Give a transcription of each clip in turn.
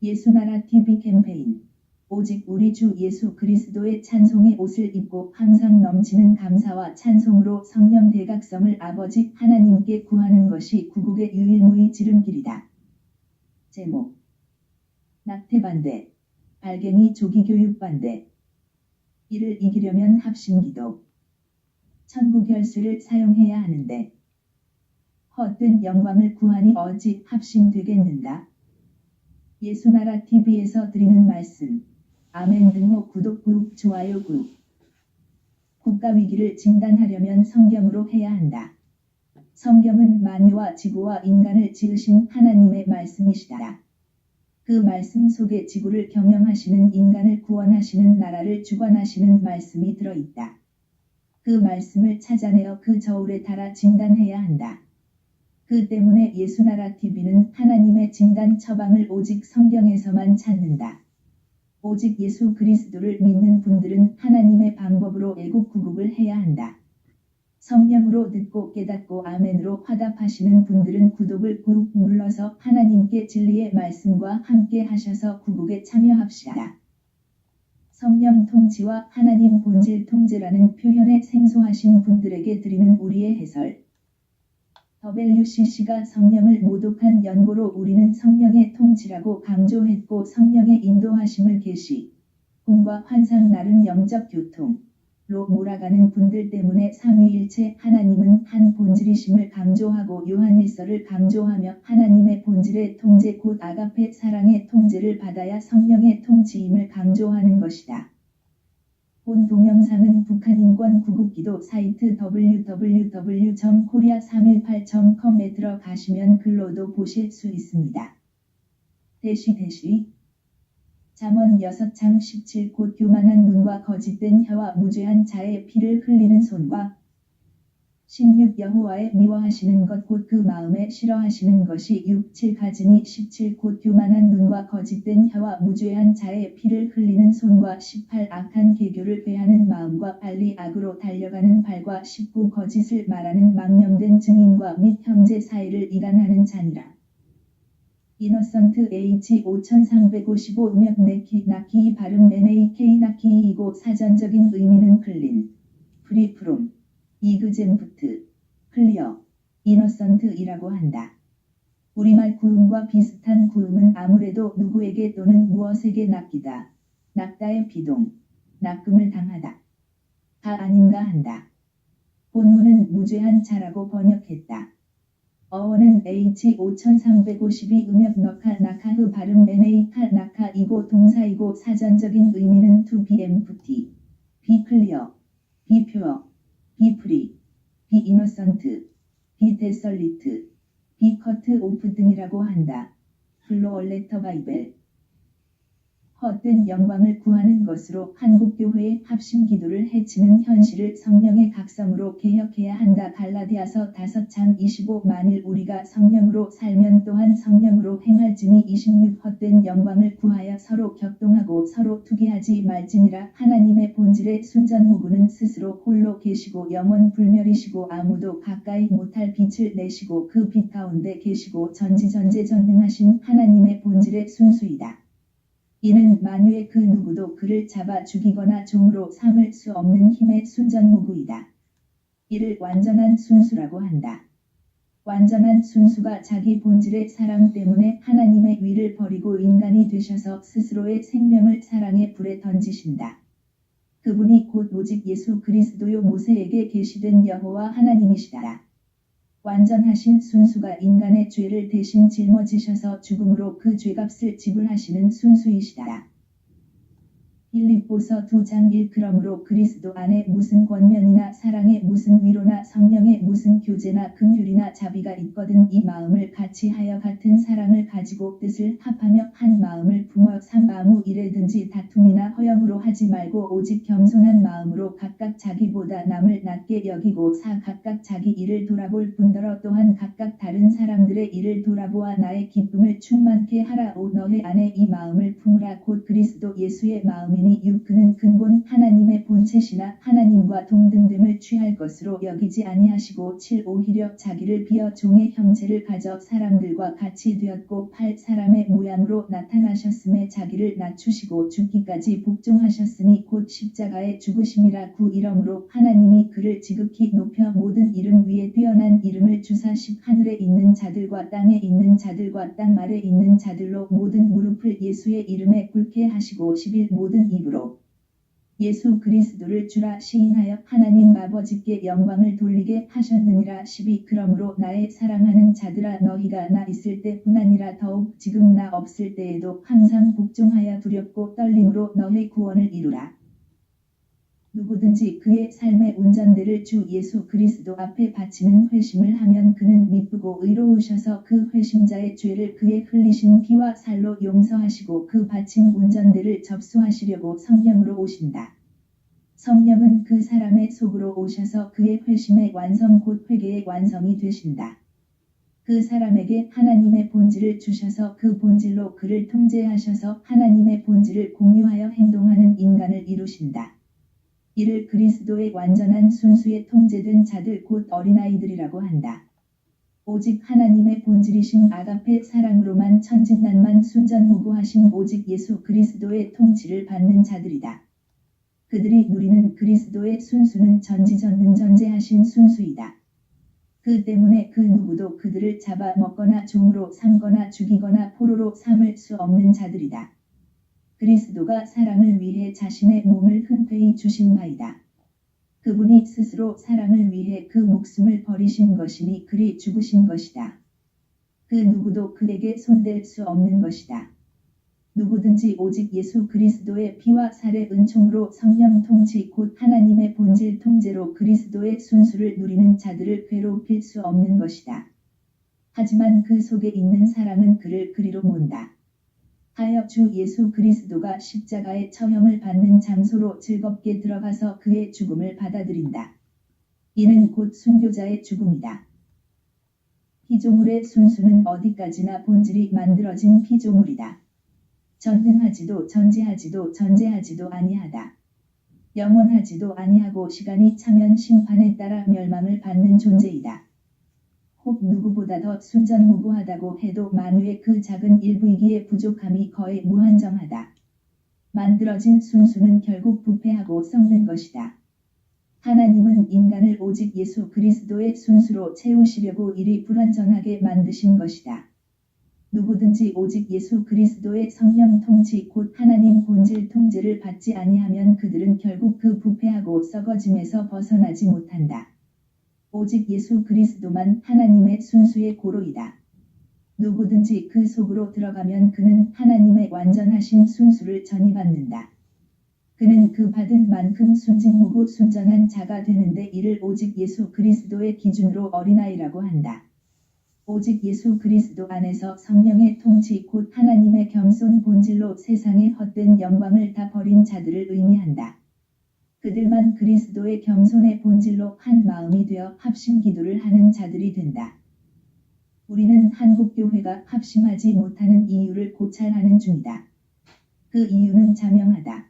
예수나라 TV 캠페인. 오직 우리 주 예수 그리스도의 찬송의 옷을 입고 항상 넘치는 감사와 찬송으로 성령 대각성을 아버지 하나님께 구하는 것이 구국의 유일무이 지름길이다. 제목. 낙태반대. 발갱이 조기교육반대. 이를 이기려면 합심기도. 천부결수를 사용해야 하는데 헛된 영광을 구하니 어찌 합심되겠는가. 예수나라 TV에서 드리는 말씀. 아멘. 등록 구독 꾹 좋아요 꾹. 국가위기를 진단하려면 성경으로 해야 한다. 성경은 만유와 지구와 인간을 지으신 하나님의 말씀이시다. 그 말씀 속에 지구를 경영하시는 인간을 구원하시는 나라를 주관하시는 말씀이 들어있다. 그 말씀을 찾아내어 그 저울에 달아 진단해야 한다. 그 때문에 예수나라 TV는 하나님의 진단 처방을 오직 성경에서만 찾는다. 오직 예수 그리스도를 믿는 분들은 하나님의 방법으로 애국구국을 해야 한다. 성령으로 듣고 깨닫고 아멘으로 화답하시는 분들은 구독을 꾹 눌러서 하나님께 진리의 말씀과 함께 하셔서 구국에 참여합시다. 성령 통치와 하나님 본질 통제라는 표현에 생소하신 분들에게 드리는 우리의 해설. WCC가 성령을 모독한 연고로 우리는 성령의 통치라고 강조했고 성령의 인도하심을 계시, 꿈과 환상 나름 영적 교통로 몰아가는 분들 때문에 삼위일체 하나님은 한 본질이심을 강조하고 요한일서를 강조하며 하나님의 본질의 통제 곧 아가페 사랑의 통제를 받아야 성령의 통치임을 강조하는 것이다. 본 동영상은 북한인권 구국기도 사이트 www.korea318.com에 들어가시면 글로도 보실 수 있습니다. 잠언 6장 17 곧 교만한 눈과 거짓된 혀와 무죄한 자의 피를 흘리는 손과 16 여호와의 미워하시는 것 곧 그 마음에 싫어하시는 것이 6, 7가지니 17 곧 교만한 눈과 거짓된 혀와 무죄한 자의 피를 흘리는 손과 18 악한 계교를 배하는 마음과 빨리 악으로 달려가는 발과 19 거짓을 말하는 망념된 증인과 및 형제 사이를 이간하는 자니라. 이너선트 H 5355 음역 네키 나키 발음 NAK 나키이고 사전적인 의미는 클린, 프리 프롬, 이그젠부트, 클리어, 이너선트이라고 한다. 우리말 구음과 비슷한 구음은 아무래도 누구에게 또는 무엇에게 낚이다, 낙다의 비동, 낚음을 당하다 가 아닌가 한다. 본문은 무죄한 자라고 번역했다. 어원은 H 5352 음역 너카 나카흐 발음 NA카 나카이고 동사이고 사전적인 의미는 to be empty, be clear, be pure, be free, be innocent, be desolate, be cut off 등이라고 한다. 글로얼레터 바이벨. 헛된 영광을 구하는 것으로 한국교회의 합심기도를 해치는 현실을 성령의 각성으로 개혁해야 한다. 갈라디아서 5장 25 만일 우리가 성령으로 살면 또한 성령으로 행할지니 26 헛된 영광을 구하여 서로 격동하고 서로 투기하지 말지니라. 하나님의 본질의 순전무구는 스스로 홀로 계시고 영원 불멸이시고 아무도 가까이 못할 빛을 내시고 그 빛 가운데 계시고 전지전능하신 하나님의 본질의 순수이다. 이는 만유의 그 누구도 그를 잡아 죽이거나 종으로 삼을 수 없는 힘의 순전무구이다. 이를 완전한 순수라고 한다. 완전한 순수가 자기 본질의 사랑 때문에 하나님의 위를 버리고 인간이 되셔서 스스로의 생명을 사랑의 불에 던지신다. 그분이 곧 오직 예수 그리스도요 모세에게 계시된 여호와 하나님이시다. 완전하신 순수가 인간의 죄를 대신 짊어지셔서 죽음으로 그 죄값을 지불하시는 순수이시다. 빌립보서 2장 1 그러므로 그리스도 안에 무슨 권면이나 사랑에 무슨 위로나 성령에 무슨 교제나 긍휼이나 자비가 있거든 이 마음을 같이 하여 같은 사랑을 가지고 뜻을 합하며 한 마음을 품어 3 아무 일에든지 다툼이나 허영으로 하지 말고 오직 겸손한 마음으로 각각 자기보다 남을 낮게 여기고 4 각각 자기 일을 돌아볼 뿐더러 또한 각각 다른 사람들의 일을 돌아보아 나의 기쁨을 충만케 하라. 5 너희 안에 이 마음을 품으라 곧 그리스도 예수의 마음이니 것이니 6. 그는 근본 하나님의 본체시나 하나님과 동등됨을 취할 것으로 여기지 아니하시고 7. 오히려 자기를 비어 종의 형체를 가져 사람들과 같이 되었고 8. 사람의 모양으로 나타나셨음에 자기를 낮추시고 죽기까지 복종하셨으니 곧 십자가에 죽으심이라. 9. 이러므로 하나님이 그를 지극히 높여 모든 이름 위에 뛰어난 이름을 주사 10. 하늘에 있는 자들과 땅에 있는 자들과 땅 아래 있는 자들로 모든 무릎을 예수의 이름에 꿇게 하시고 11. 모든 입으로 예수 그리스도를 주라 시인하여 하나님 아버지께 영광을 돌리게 하셨느니라. 12. 그러므로 나의 사랑하는 자들아 너희가 나 있을 때뿐 아니라 더욱 지금 나 없을 때에도 항상 복종하여 두렵고 떨림으로 너의 구원을 이루라. 누구든지 그의 삶의 운전대를 주 예수 그리스도 앞에 바치는 회심을 하면 그는 미쁘고 의로우셔서 그 회심자의 죄를 그의 흘리신 피와 살로 용서하시고 그 바친 운전대를 접수하시려고 성령으로 오신다. 성령은 그 사람의 속으로 오셔서 그의 회심의 완성 곧 회개의 완성이 되신다. 그 사람에게 하나님의 본질을 주셔서 그 본질로 그를 통제하셔서 하나님의 본질을 공유하여 행동하는 인간을 이루신다. 이를 그리스도의 완전한 순수에 통제된 자들 곧 어린아이들이라고 한다. 오직 하나님의 본질이신 아가페 사랑으로만 천진난만 순전무구하신 오직 예수 그리스도의 통치를 받는 자들이다. 그들이 누리는 그리스도의 순수는 전지전능전제하신 순수이다. 그 때문에 그 누구도 그들을 잡아 먹거나 종으로 삼거나 죽이거나 포로로 삼을 수 없는 자들이다. 그리스도가 사랑을 위해 자신의 몸을 흔쾌히 주신 바이다. 그분이 스스로 사랑을 위해 그 목숨을 버리신 것이니 그리 죽으신 것이다. 그 누구도 그에게 손댈 수 없는 것이다. 누구든지 오직 예수 그리스도의 피와 살의 은총으로 성령 통치 곧 하나님의 본질 통제로 그리스도의 순수를 누리는 자들을 괴롭힐 수 없는 것이다. 하지만 그 속에 있는 사랑은 그를 그리로 몬다. 하여 주 예수 그리스도가 십자가의 처형을 받는 장소로 즐겁게 들어가서 그의 죽음을 받아들인다. 이는 곧 순교자의 죽음이다. 피조물의 순수는 어디까지나 본질이 만들어진 피조물이다. 전능하지도 전지하지도 전제하지도 아니하다. 영원하지도 아니하고 시간이 차면 심판에 따라 멸망을 받는 존재이다. 혹 누구보다 더 순전무구하다고 해도 만유의 그 작은 일부이기에 부족함이 거의 무한정하다. 만들어진 순수는 결국 부패하고 썩는 것이다. 하나님은 인간을 오직 예수 그리스도의 순수로 채우시려고 이리 불완전하게 만드신 것이다. 누구든지 오직 예수 그리스도의 성령 통치 곧 하나님 본질 통제를 받지 아니하면 그들은 결국 그 부패하고 썩어짐에서 벗어나지 못한다. 오직 예수 그리스도만 하나님의 순수의 고로이다. 누구든지 그 속으로 들어가면 그는 하나님의 완전하신 순수를 전이받는다. 그는 그 받은 만큼 순진무구 순전한 자가 되는데 이를 오직 예수 그리스도의 기준으로 어린아이라고 한다. 오직 예수 그리스도 안에서 성령의 통치 곧 하나님의 겸손 본질로 세상의 헛된 영광을 다 버린 자들을 의미한다. 그들만 그리스도의 겸손의 본질로 한 마음이 되어 합심 기도를 하는 자들이 된다. 우리는 한국교회가 합심하지 못하는 이유를 고찰하는 중이다. 그 이유는 자명하다.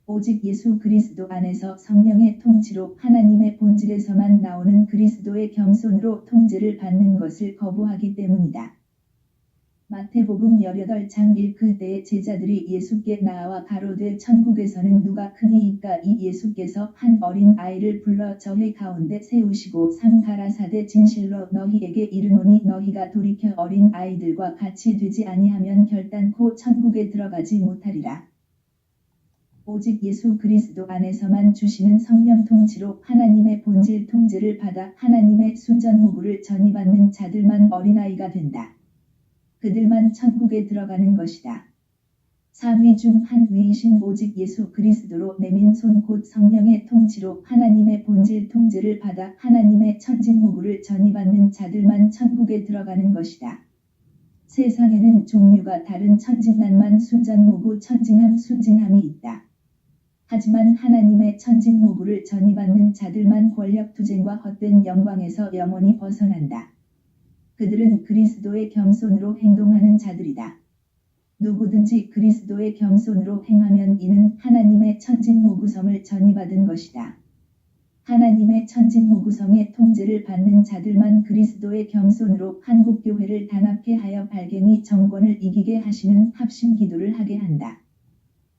오직 예수 그리스도 안에서 성령의 통치로 하나님의 본질에서만 나오는 그리스도의 겸손으로 통제를 받는 것을 거부하기 때문이다. 마태복음 18장 1 그때에 제자들이 예수께 나아와 가로되 천국에서는 누가 크니이까 이 예수께서 한 어린 아이를 불러 저희 가운데 세우시고 삼가라사대 진실로 너희에게 이르노니 너희가 돌이켜 어린 아이들과 같이 되지 아니하면 결단코 천국에 들어가지 못하리라. 오직 예수 그리스도 안에서만 주시는 성령 통치로 하나님의 본질 통제를 받아 하나님의 순전무구를 전이받는 자들만 어린아이가 된다. 그들만 천국에 들어가는 것이다. 삼위 중 한 위이신 오직 예수 그리스도로 내민 손 곧 성령의 통치로 하나님의 본질 통제를 받아 하나님의 천진무구를 전이받는 자들만 천국에 들어가는 것이다. 세상에는 종류가 다른 천진난만 순전무구 천진함 순진함이 있다. 하지만 하나님의 천진무구를 전이받는 자들만 권력투쟁과 헛된 영광에서 영원히 벗어난다. 그들은 그리스도의 겸손으로 행동하는 자들이다. 누구든지 그리스도의 겸손으로 행하면 이는 하나님의 천진모구성을 전이받은 것이다. 하나님의 천진모구성의 통제를 받는 자들만 그리스도의 겸손으로 한국교회를 단합케 하여 발갱이 정권을 이기게 하시는 합심기도를 하게 한다.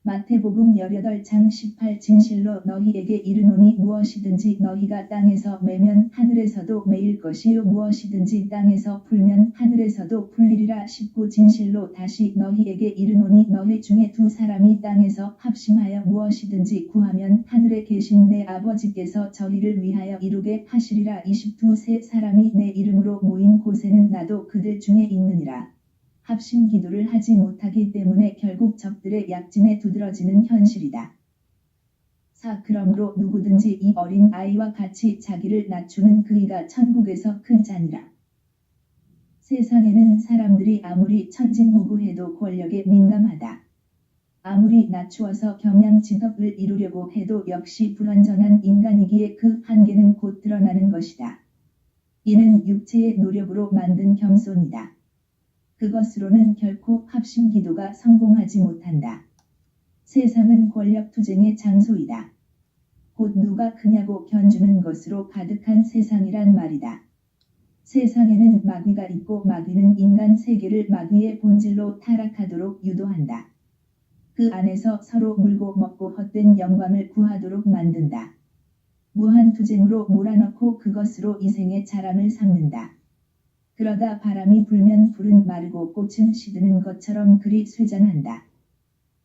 마태복음 18장 18 진실로 너희에게 이르노니 무엇이든지 너희가 땅에서 매면 하늘에서도 매일 것이요 무엇이든지 땅에서 풀면 하늘에서도 풀리리라. 19 진실로 다시 너희에게 이르노니 너희 중에 두 사람이 땅에서 합심하여 무엇이든지 구하면 하늘에 계신 내 아버지께서 저희를 위하여 이루게 하시리라. 22 세 사람이 내 이름으로 모인 곳에는 나도 그들 중에 있느니라. 합심 기도를 하지 못하기 때문에 결국 적들의 약진에 두드러지는 현실이다. 4. 그러므로 누구든지 이 어린 아이와 같이 자기를 낮추는 그이가 천국에서 큰 자니라. 세상에는 사람들이 아무리 천진무구해도 권력에 민감하다. 아무리 낮추어서 경양지덕을 이루려고 해도 역시 불완전한 인간이기에 그 한계는 곧 드러나는 것이다. 이는 육체의 노력으로 만든 겸손이다. 그것으로는 결코 합심 기도가 성공하지 못한다. 세상은 권력 투쟁의 장소이다. 곧 누가 크냐고 견주는 것으로 가득한 세상이란 말이다. 세상에는 마귀가 있고 마귀는 인간 세계를 마귀의 본질로 타락하도록 유도한다. 그 안에서 서로 물고 먹고 헛된 영광을 구하도록 만든다. 무한 투쟁으로 몰아넣고 그것으로 이생의 자랑을 삼는다. 그러다 바람이 불면 불은 마르고 꽃은 시드는 것처럼 그리 쇠잔한다.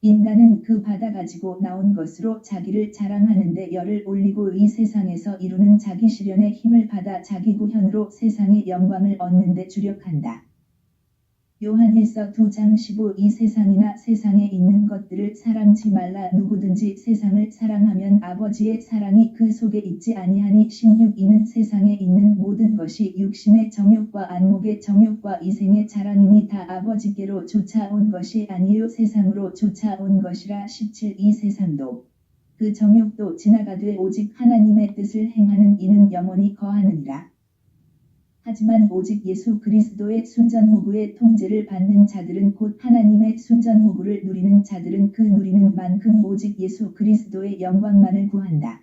인간은 그 받아 가지고 나온 것으로 자기를 자랑하는데 열을 올리고 이 세상에서 이루는 자기 실현의 힘을 받아 자기 구현으로 세상의 영광을 얻는 데 주력한다. 요한일서 2장 15 이 세상이나 세상에 있는 것들을 사랑치 말라. 누구든지 세상을 사랑하면 아버지의 사랑이 그 속에 있지 아니하니. 16 이는 세상에 있는 모든 것이 육신의 정욕과 안목의 정욕과 이생의 자랑이니 다 아버지께로 쫓아온 것이 아니요 세상으로 쫓아온 것이라. 17 이 세상도 그 정욕도 지나가되 오직 하나님의 뜻을 행하는 이는 영원히 거하느니라. 하지만 오직 예수 그리스도의 순전무구의 통제를 받는 자들은 곧 하나님의 순전무구를 누리는 자들은 그 누리는 만큼 오직 예수 그리스도의 영광만을 구한다.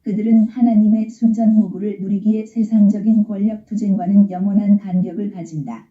그들은 하나님의 순전무구를 누리기에 세상적인 권력 투쟁과는 영원한 간격을 가진다.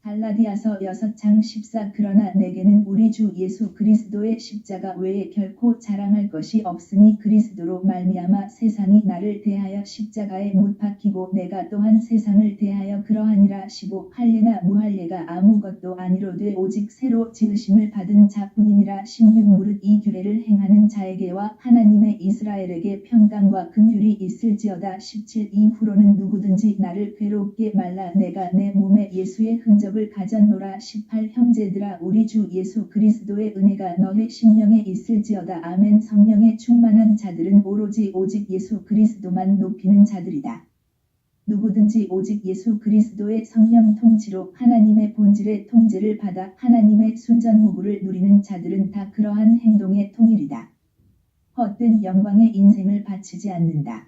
갈라디아서 6장 14 그러나 내게는 우리 주 예수 그리스도의 십자가 외에 결코 자랑할 것이 없으니 그리스도로 말미암아 세상이 나를 대하여 십자가에 못 박히고 내가 또한 세상을 대하여 그러하니라. 15 할례나 무할례가 아무것도 아니로되 오직 새로 지으심을 받은 자뿐이니라. 16 무릇 이 규례를 행하는 자에게와 하나님의 이스라엘에게 평강과 긍휼이 있을지어다. 17 이후로는 누구든지 나를 괴롭게 말라. 내가 내 몸에 예수의 흔적을 가졌노라. 18 형제들아 우리 주 예수 그리스도의 은혜가 너의 심령에 있을지어다. 아멘. 성령에 충만한 자들은 오로지 오직 예수 그리스도만 높이는 자들이다. 누구든지 오직 예수 그리스도의 성령 통치로 하나님의 본질의 통제를 받아 하나님의 순전무구를 누리는 자들은 다 그러한 행동에 통일이다. 헛된 영광에 인생을 바치지 않는다.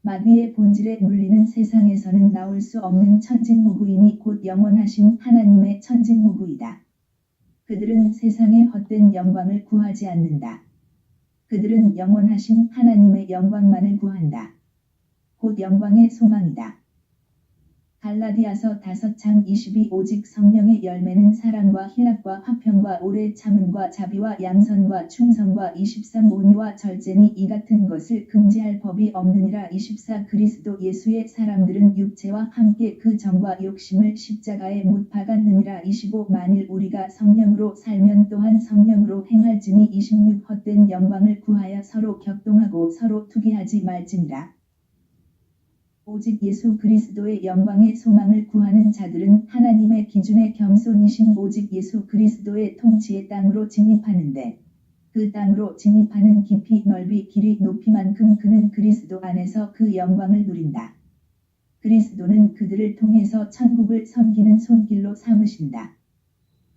마귀의 본질에 물리는 세상에서는 나올 수 없는 천진무구이니 곧 영원하신 하나님의 천진무구이다. 그들은 세상의 헛된 영광을 구하지 않는다. 그들은 영원하신 하나님의 영광만을 구한다. 곧 영광의 소망이다. 갈라디아서 5장 22 오직 성령의 열매는 사랑과 희락과 화평과 오래 참음과 자비와 양선과 충성과 23 온유와 절제니 이 같은 것을 금지할 법이 없느니라. 24 그리스도 예수의 사람들은 육체와 함께 그 정과 욕심을 십자가에 못 박았느니라. 25 만일 우리가 성령으로 살면 또한 성령으로 행할지니. 26 헛된 영광을 구하여 서로 격동하고 서로 투기하지 말지니라. 오직 예수 그리스도의 영광의 소망을 구하는 자들은 하나님의 기준의 겸손이신 오직 예수 그리스도의 통치의 땅으로 진입하는데 그 땅으로 진입하는 깊이 넓이 길이 높이만큼 그는 그리스도 안에서 그 영광을 누린다. 그리스도는 그들을 통해서 천국을 섬기는 손길로 삼으신다.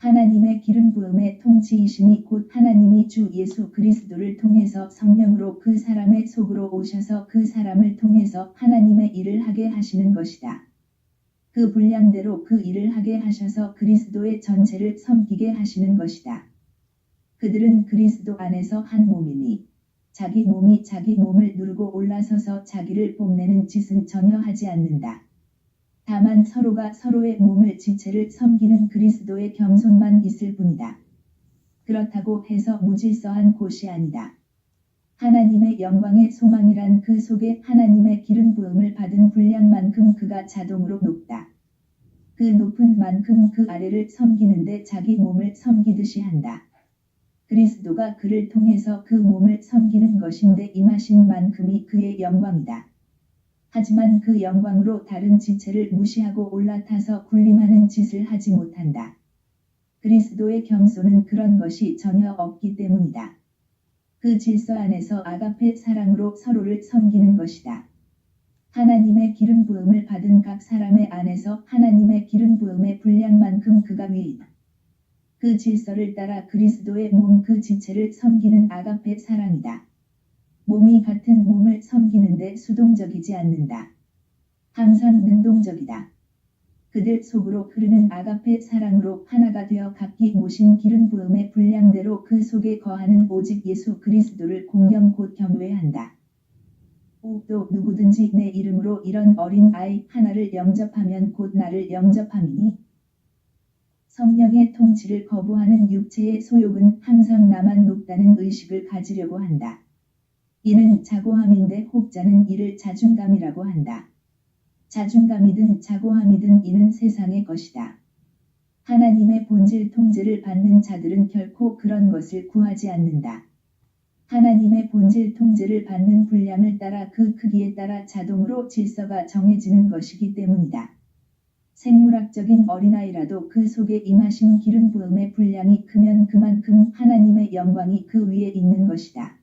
하나님의 기름 부음의 통치이시니 곧 하나님이 주 예수 그리스도를 통해서 성령으로 그 사람의 속으로 오셔서 그 사람을 통해서 하나님의 일을 하게 하시는 것이다. 그 분량대로 그 일을 하게 하셔서 그리스도의 전체를 섬기게 하시는 것이다. 그들은 그리스도 안에서 한 몸이니 자기 몸이 자기 몸을 누르고 올라서서 자기를 뽐내는 짓은 전혀 하지 않는다. 다만 서로가 서로의 몸을 지체를 섬기는 그리스도의 겸손만 있을 뿐이다. 그렇다고 해서 무질서한 곳이 아니다. 하나님의 영광의 소망이란 그 속에 하나님의 기름 부음을 받은 분량만큼 그가 자동으로 높다. 그 높은 만큼 그 아래를 섬기는데 자기 몸을 섬기듯이 한다. 그리스도가 그를 통해서 그 몸을 섬기는 것인데 임하신 만큼이 그의 영광이다. 하지만 그 영광으로 다른 지체를 무시하고 올라타서 군림하는 짓을 하지 못한다. 그리스도의 겸손은 그런 것이 전혀 없기 때문이다. 그 질서 안에서 아가페 사랑으로 서로를 섬기는 것이다. 하나님의 기름 부음을 받은 각 사람의 안에서 하나님의 기름 부음의 분량만큼 그가 위이다. 그 질서를 따라 그리스도의 몸 그 지체를 섬기는 아가페 사랑이다. 몸이 같은 몸을 섬기는데 수동적이지 않는다. 항상 능동적이다. 그들 속으로 흐르는 아가페 사랑으로 하나가 되어 각기 모신 기름 부음의 분량대로 그 속에 거하는 오직 예수 그리스도를 공경 곧 경외한다. 또 누구든지 내 이름으로 이런 어린 아이 하나를 영접하면 곧 나를 영접함이니 성령의 통치를 거부하는 육체의 소욕은 항상 나만 높다는 의식을 가지려고 한다. 이는 자고함인데 혹자는 이를 자중감이라고 한다. 자중감이든 자고함이든 이는 세상의 것이다. 하나님의 본질 통제를 받는 자들은 결코 그런 것을 구하지 않는다. 하나님의 본질 통제를 받는 분량을 따라 그 크기에 따라 자동으로 질서가 정해지는 것이기 때문이다. 생물학적인 어린아이라도 그 속에 임하신 기름 부음의 분량이 크면 그만큼 하나님의 영광이 그 위에 있는 것이다.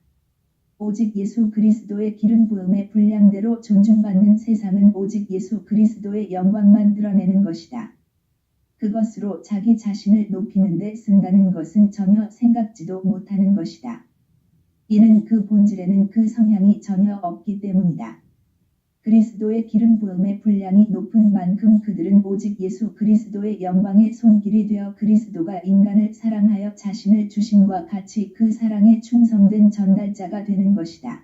오직 예수 그리스도의 기름 부음의 분량대로 존중받는 세상은 오직 예수 그리스도의 영광만 드러내는 것이다. 그것으로 자기 자신을 높이는 데 쓴다는 것은 전혀 생각지도 못하는 것이다. 이는 그 본질에는 그 성향이 전혀 없기 때문이다. 그리스도의 기름 부음의 분량이 높은 만큼 그들은 오직 예수 그리스도의 영광의 손길이 되어 그리스도가 인간을 사랑하여 자신을 주심과 같이 그 사랑에 충성된 전달자가 되는 것이다.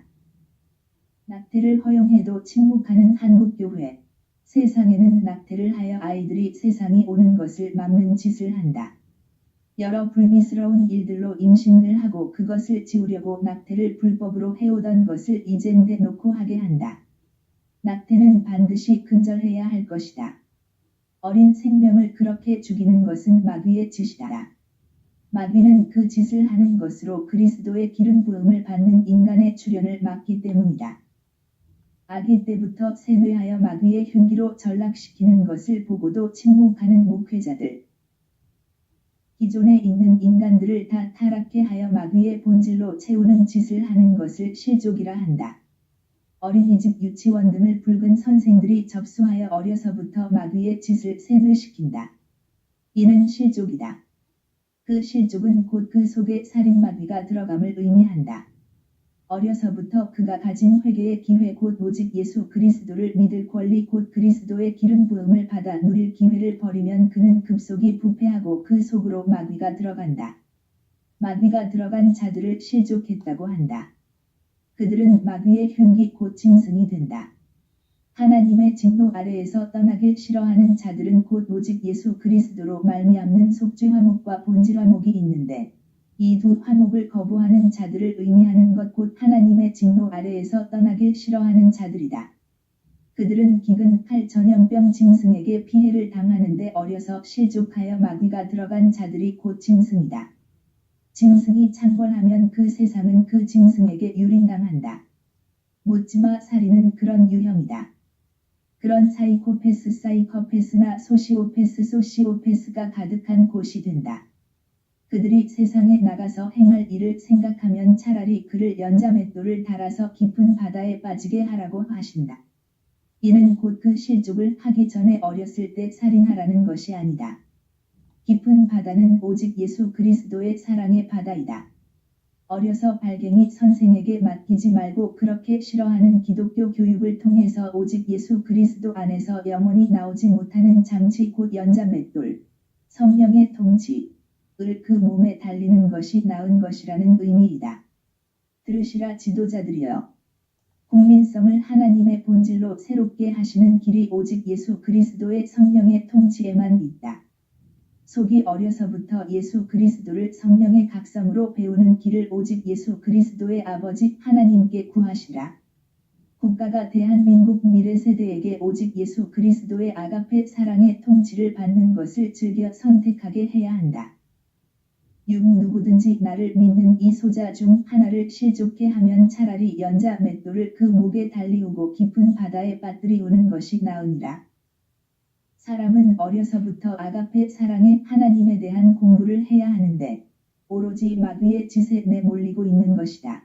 낙태를 허용해도 침묵하는 한국교회. 세상에는 낙태를 하여 아이들이 세상이 오는 것을 막는 짓을 한다. 여러 불미스러운 일들로 임신을 하고 그것을 지우려고 낙태를 불법으로 해오던 것을 이젠 대놓고 하게 한다. 낙태는 반드시 근절해야 할 것이다. 어린 생명을 그렇게 죽이는 것은 마귀의 짓이다. 마귀는 그 짓을 하는 것으로 그리스도의 기름 부음을 받는 인간의 출현을 막기 때문이다. 아기 때부터 세뇌하여 마귀의 흉기로 전락시키는 것을 보고도 침묵하는 목회자들. 기존에 있는 인간들을 다 타락해 하여 마귀의 본질로 채우는 짓을 하는 것을 실족이라 한다. 어린이집 유치원 등을 붉은 선생들이 접수하여 어려서부터 마귀의 짓을 세뇌시킨다. 이는 실족이다. 그 실족은 곧 그 속에 살인마귀가 들어감을 의미한다. 어려서부터 그가 가진 회개의 기회 곧 오직 예수 그리스도를 믿을 권리 곧 그리스도의 기름 부음을 받아 누릴 기회를 버리면 그는 급속히 부패하고 그 속으로 마귀가 들어간다. 마귀가 들어간 자들을 실족했다고 한다. 그들은 마귀의 흉기 곧 짐승이 된다. 하나님의 진노 아래에서 떠나길 싫어하는 자들은 곧 오직 예수 그리스도로 말미암는 속죄 화목과 본질 화목이 있는데 이 두 화목을 거부하는 자들을 의미하는 것 곧 하나님의 진노 아래에서 떠나길 싫어하는 자들이다. 그들은 기근, 칼, 전염병 짐승에게 피해를 당하는데 어려서 실족하여 마귀가 들어간 자들이 곧 짐승이다. 짐승이 창궐하면 그 세상은 그 짐승에게 유린당한다. 묻지마 살인은 그런 유형이다. 그런 사이코패스나 소시오패스가 가득한 곳이 된다. 그들이 세상에 나가서 행할 일을 생각하면 차라리 그를 연자맷돌을 달아서 깊은 바다에 빠지게 하라고 하신다. 이는 곧 그 실족을 하기 전에 어렸을 때 살인하라는 것이 아니다. 깊은 바다는 오직 예수 그리스도의 사랑의 바다이다. 어려서 발갱이 선생에게 맡기지 말고 그렇게 싫어하는 기독교 교육을 통해서 오직 예수 그리스도 안에서 영원히 나오지 못하는 장치 곧 연자맷돌, 성령의 통치을 그 몸에 달리는 것이 나은 것이라는 의미이다. 들으시라 지도자들이여. 국민성을 하나님의 본질로 새롭게 하시는 길이 오직 예수 그리스도의 성령의 통치에만 있다. 속이 어려서부터 예수 그리스도를 성령의 각성으로 배우는 길을 오직 예수 그리스도의 아버지 하나님께 구하시라. 국가가 대한민국 미래 세대에게 오직 예수 그리스도의 아가페 사랑의 통치를 받는 것을 즐겨 선택하게 해야 한다. 누구든지 나를 믿는 이 소자 중 하나를 실족해 하면 차라리 연자 맷돌을 그 목에 달리우고 깊은 바다에 빠뜨리우는 것이 나으니라. 사람은 어려서부터 아가페 사랑의 하나님에 대한 공부를 해야 하는데 오로지 마귀의 짓에 내몰리고 있는 것이다.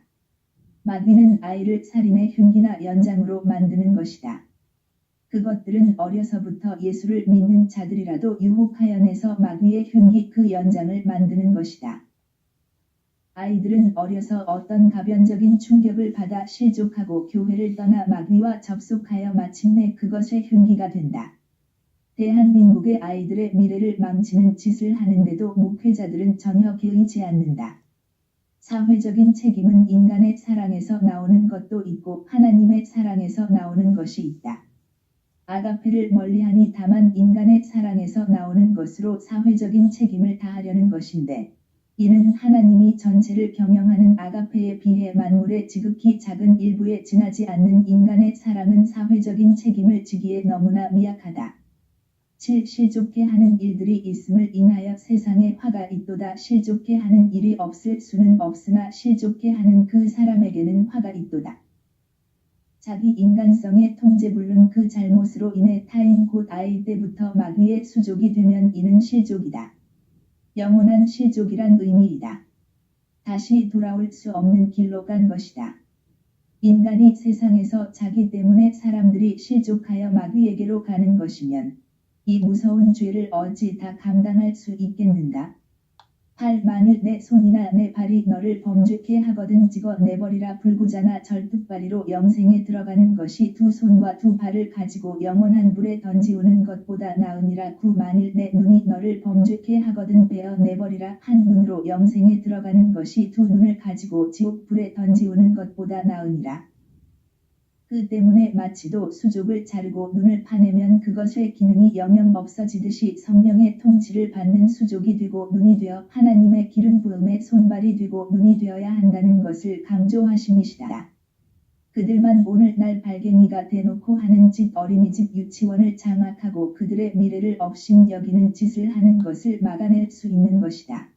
마귀는 아이를 살인의 흉기나 연장으로 만드는 것이다. 그것들은 어려서부터 예수를 믿는 자들이라도 유혹하여 내서 마귀의 흉기 그 연장을 만드는 것이다. 아이들은 어려서 어떤 가변적인 충격을 받아 실족하고 교회를 떠나 마귀와 접속하여 마침내 그것의 흉기가 된다. 대한민국의 아이들의 미래를 망치는 짓을 하는데도 목회자들은 전혀 개의치 않는다. 사회적인 책임은 인간의 사랑에서 나오는 것도 있고 하나님의 사랑에서 나오는 것이 있다. 아가페를 멀리하니 다만 인간의 사랑에서 나오는 것으로 사회적인 책임을 다하려는 것인데 이는 하나님이 전체를 경영하는 아가페에 비해 만물의 지극히 작은 일부에 지나지 않는 인간의 사랑은 사회적인 책임을 지기에 너무나 미약하다. 실족해 하는 일들이 있음을 인하여 세상에 화가 있도다. 실족해 하는 일이 없을 수는 없으나 실족해 하는 그 사람에게는 화가 있도다. 자기 인간성의 통제불능 그 잘못으로 인해 타인 곧 아이 때부터 마귀의 수족이 되면 이는 실족이다. 영원한 실족이란 의미이다. 다시 돌아올 수 없는 길로 간 것이다. 인간이 세상에서 자기 때문에 사람들이 실족하여 마귀에게로 가는 것이면 이 무서운 죄를 어찌 다 감당할 수 있겠는가? 만일 내 손이나 내 발이 너를 범죄케 하거든 찍어 내버리라. 불구자나 절뚝발이로 영생에 들어가는 것이 두 손과 두 발을 가지고 영원한 불에 던지우는 것보다 나으니라. 만일 내 눈이 너를 범죄케 하거든 베어 내버리라. 한 눈으로 영생에 들어가는 것이 두 눈을 가지고 지옥 불에 던지우는 것보다 나으니라. 그 때문에 마치도 수족을 자르고 눈을 파내면 그것의 기능이 영영 없어지듯이 성령의 통치를 받는 수족이 되고 눈이 되어 하나님의 기름 부음의 손발이 되고 눈이 되어야 한다는 것을 강조하심이시다. 그들만 오늘날 발갱이가 대놓고 하는 짓 어린이집 유치원을 장악하고 그들의 미래를 업신여기는 짓을 하는 것을 막아낼 수 있는 것이다.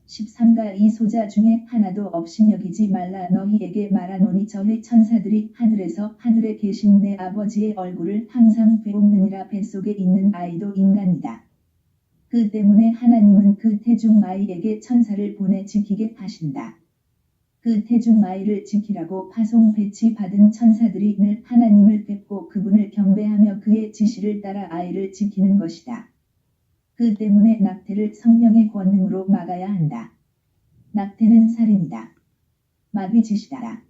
13가 이 소자 중에 하나도 업신여기지 말라. 너희에게 말하노니 저의 천사들이 하늘에서 하늘에 계신 내 아버지의 얼굴을 항상 배옵느니라. 뱃속에 있는 아이도 인간이다. 그 때문에 하나님은 그 태중 아이에게 천사를 보내 지키게 하신다. 그 태중 아이를 지키라고 파송 배치 받은 천사들이 늘 하나님을 뵙고 그분을 경배하며 그의 지시를 따라 아이를 지키는 것이다. 그 때문에 낙태를 성령의 권능으로 막아야 한다. 낙태는 살인이다. 마귀 짓이다.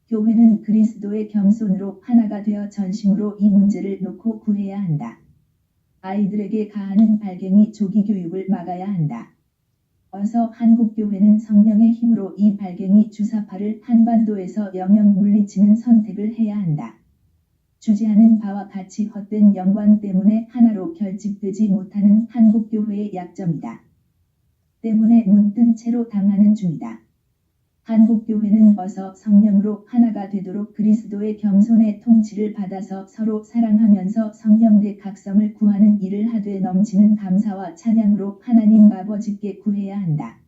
교회는 그리스도의 겸손으로 하나가 되어 전심으로 이 문제를 놓고 구해야 한다. 아이들에게 가하는 발갱이 조기 교육을 막아야 한다. 어서 한국교회는 성령의 힘으로 이 발갱이 주사파를 한반도에서 영영 물리치는 선택을 해야 한다. 주지하는 바와 같이 헛된 영광 때문에 하나로 결집되지 못하는 한국교회의 약점이다. 때문에 눈뜬 채로 당하는 중이다. 한국교회는 어서 성령으로 하나가 되도록 그리스도의 겸손의 통치를 받아서 서로 사랑하면서 성령의 각성을 구하는 일을 하되 넘치는 감사와 찬양으로 하나님 아버지께 구해야 한다.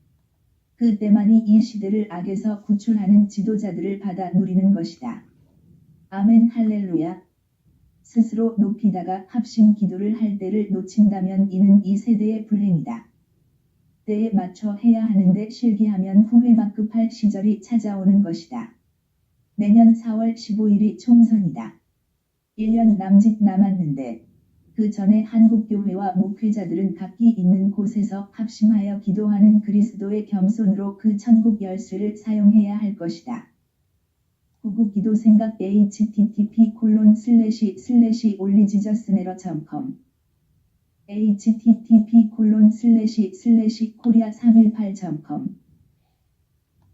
그때만이 이 시대를 악에서 구출하는 지도자들을 받아 누리는 것이다. 아멘 할렐루야. 스스로 높이다가 합심 기도를 할 때를 놓친다면 이는 이 세대의 불행이다. 때에 맞춰 해야 하는데 실기하면 후회만급할 시절이 찾아오는 것이다. 내년 4월 15일이 총선이다. 1년 남짓 남았는데 그 전에 한국교회와 목회자들은 각기 있는 곳에서 합심하여 기도하는 그리스도의 겸손으로 그 천국 열쇠를 사용해야 할 것이다. 구국기도생각 http://올리지저스네러.com http://korea318.com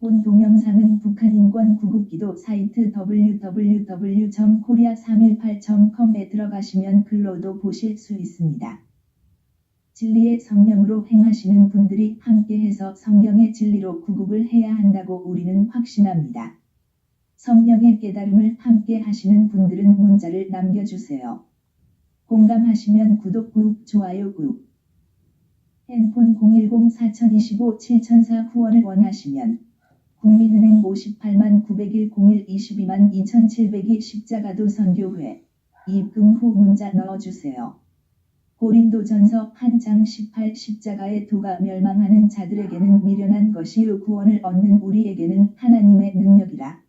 본 동영상은 북한인권 구국기도 사이트 www.korea318.com에 들어가시면 글로도 보실 수 있습니다. 진리의 성령으로 행하시는 분들이 함께해서 성경의 진리로 구국을 해야 한다고 우리는 확신합니다. 성령의 깨달음을 함께 하시는 분들은 문자를 남겨주세요. 공감하시면 구독 꾹, 좋아요 꾹. 핸폰 010-4025-7004 후원을 원하시면 국민은행 589101-222702 십자가도 선교회 입금 후 문자 넣어주세요. 고린도전서 1장 18 십자가의 도가 멸망하는 자들에게는 미련한 것이요 구원을 얻는 우리에게는 하나님의 능력이라.